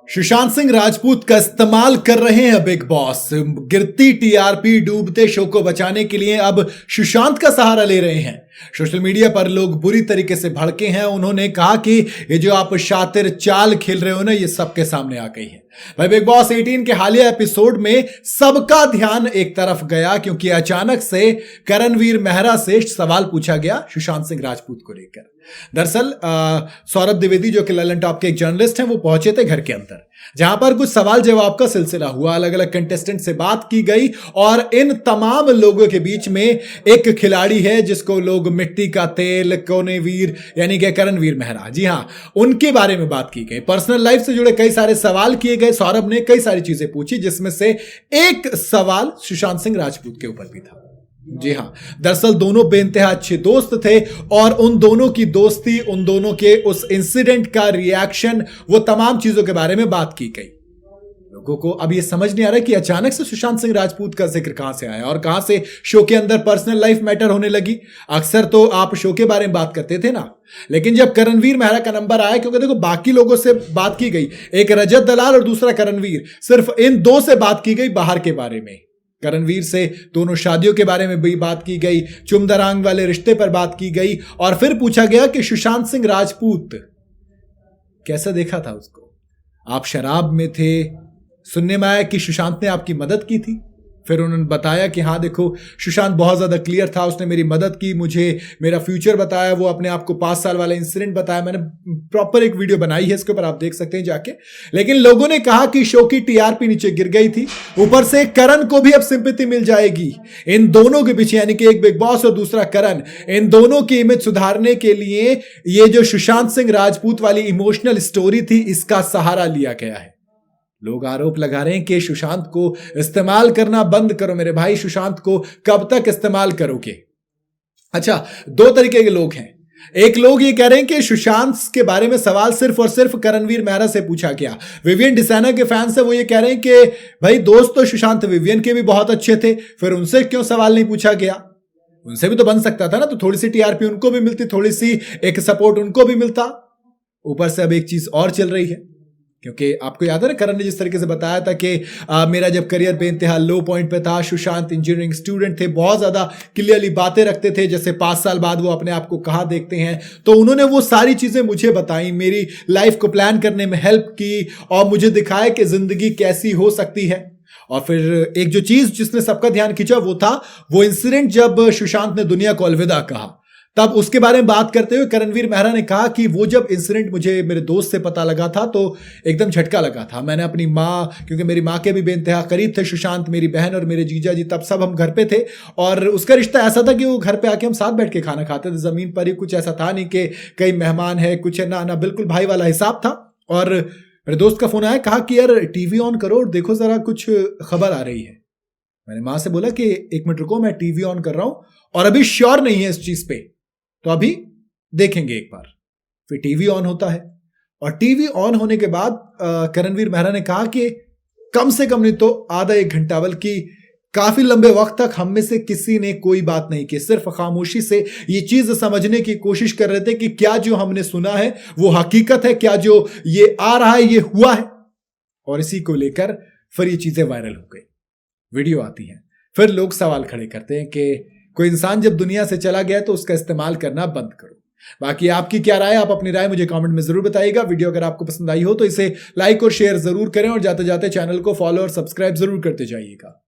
सुशांत सिंह राजपूत का इस्तेमाल कर रहे हैं बिग बॉस। गिरती टीआरपी, डूबते शो को बचाने के लिए अब सुशांत का सहारा ले रहे हैं। सोशल मीडिया पर लोग बुरी तरीके से भड़के हैं। उन्होंने कहा कि ये जो आप शातिर चाल खेल रहे हो ना, ये सबके सामने आ गई है। भाई, बिग बॉस 18 के हालिया एपिसोड में सबका ध्यान एक तरफ गया क्योंकि अचानक से करणवीर मेहरा से सवाल पूछा गया सुशांत सिंह राजपूत को लेकर। दरअसल सौरभ द्विवेदी जो कि ललन टॉप के एक जर्नलिस्ट हैं, वो पहुंचे थे घर के अंदर, जहां पर कुछ सवाल जवाब का सिलसिला हुआ। अलग अलग कंटेस्टेंट से बात की गई और इन तमाम लोगों के बीच में एक खिलाड़ी है जिसको लोग मिट्टी का तेल, कोनेवीर यानी कि करणवीर मेहरा, जी हां, उनके बारे में बात की गई। पर्सनल लाइफ से जुड़े कई सारे सवाल किए गए। सौरभ ने कई सारी चीजें पूछी, जिसमें से एक सवाल सुशांत सिंह राजपूत के ऊपर भी था। जी हां, दरअसल दोनों बेइंतहा अच्छे दोस्त थे और उन दोनों की दोस्ती, उन दोनों के उस इंसिडेंट का रिएक्शन, वो तमाम चीजों के बारे में बात की गई। लोगों को अब ये समझ नहीं आ रहा कि अचानक से सुशांत सिंह राजपूत का जिक्र कहां से आया और कहां से शो के अंदर पर्सनल लाइफ मैटर होने लगी। अक्सर तो आप शो के बारे में बात करते थे ना, लेकिन जब करणवीर मेहरा का नंबर आया, क्योंकि देखो बाकी लोगों से बात की गई, एक रजत दलाल और दूसरा करणवीर, सिर्फ इन दो से बात की गई बाहर के बारे में। करणवीर से दोनों शादियों के बारे में भी बात की गई, चुमदरांग वाले रिश्ते पर बात की गई और फिर पूछा गया कि सुशांत सिंह राजपूत कैसा देखा था उसको, आप शराब में थे। सुनने में आया कि सुशांत ने आपकी मदद की थी। फिर उन्होंने बताया कि हाँ देखो, सुशांत बहुत ज्यादा क्लियर था, उसने मेरी मदद की, मुझे मेरा फ्यूचर बताया, वो अपने आप को 5 साल वाला इंसिडेंट बताया। मैंने प्रॉपर एक वीडियो बनाई है इसके ऊपर, आप देख सकते हैं जाके। लेकिन लोगों ने कहा कि शो की टीआरपी नीचे गिर गई थी, ऊपर से करण को भी अब सिंपैथी मिल जाएगी इन दोनों के पीछे, यानी कि एक बिग बॉस और दूसरा करण। इन दोनों की इमेज सुधारने के लिए ये जो सुशांत सिंह राजपूत वाली इमोशनल स्टोरी थी, इसका सहारा लिया गया है। लोग आरोप लगा रहे हैं कि सुशांत को इस्तेमाल करना बंद करो मेरे भाई, सुशांत को कब तक इस्तेमाल करोगे। अच्छा, 2 तरीके के लोग हैं। एक लोग ये कह रहे हैं कि सुशांत के बारे में सवाल सिर्फ और सिर्फ करणवीर मेहरा से पूछा गया। विवियन डिसाना के फैंस है, वो ये कह रहे हैं कि भाई दोस्त तो सुशांत विवियन के भी बहुत अच्छे थे, फिर उनसे क्यों सवाल नहीं पूछा गया? उनसे भी तो बन सकता था ना, तो थोड़ी सी टीआरपी उनको भी मिलती, थोड़ी सी एक सपोर्ट उनको भी मिलता। ऊपर से अब एक चीज और चल रही है, क्योंकि आपको याद है ना, करण ने जिस तरीके से बताया था कि मेरा जब करियर बेइंतहा लो पॉइंट पे था, सुशांत इंजीनियरिंग स्टूडेंट थे, बहुत ज्यादा क्लियरली बातें रखते थे, जैसे 5 साल बाद वो अपने आप को कहाँ देखते हैं, तो उन्होंने वो सारी चीजें मुझे बताई, मेरी लाइफ को प्लान करने में हेल्प की और मुझे दिखाया कि जिंदगी कैसी हो सकती है। और फिर एक जो चीज जिसने सबका ध्यान खींचा वो था वो इंसिडेंट जब सुशांत ने दुनिया को अलविदा कहा। तब उसके बारे में बात करते हुए करणवीर मेहरा ने कहा कि वो जब इंसिडेंट मुझे मेरे दोस्त से पता लगा था तो एकदम झटका लगा था। मैंने अपनी माँ, क्योंकि मेरी माँ के भी बेइंतहा करीब थे सुशांत, मेरी बहन और मेरे जीजा जी, तब सब हम घर पे थे और उसका रिश्ता ऐसा था कि वो घर पे आके हम साथ बैठ के खाना खाते थे, जमीन पर ही। कुछ ऐसा था नहीं कि कई मेहमान है, कुछ है ना, बिल्कुल भाई वाला हिसाब था। और मेरे दोस्त का फोन आया, कहा कि यार टीवी ऑन करो और देखो जरा कुछ खबर आ रही है। मैंने माँ से बोला कि 1 मिनट रुको, मैं टीवी ऑन कर रहा हूं और अभी श्योर नहीं है इस चीज पे, तो अभी देखेंगे एक बार। फिर टीवी ऑन होता है और टीवी ऑन होने के बाद करणवीर मेहरा ने कहा कि कम से कम नहीं तो आधा 1 घंटा, बल्कि काफी लंबे वक्त तक हम में से किसी ने कोई बात नहीं की, सिर्फ खामोशी से ये चीज समझने की कोशिश कर रहे थे कि क्या जो हमने सुना है वो हकीकत है, क्या जो ये आ रहा है ये हुआ है। और इसी को लेकर फिर ये चीजें वायरल हो गई, वीडियो आती है, फिर लोग सवाल खड़े करते हैं कि कोई इंसान जब दुनिया से चला गया तो उसका इस्तेमाल करना बंद करो। बाकी आपकी क्या राय है, आप अपनी राय मुझे कमेंट में जरूर बताइएगा। वीडियो अगर आपको पसंद आई हो तो इसे लाइक और शेयर जरूर करें और जाते जाते चैनल को फॉलो और सब्सक्राइब जरूर करते जाइएगा।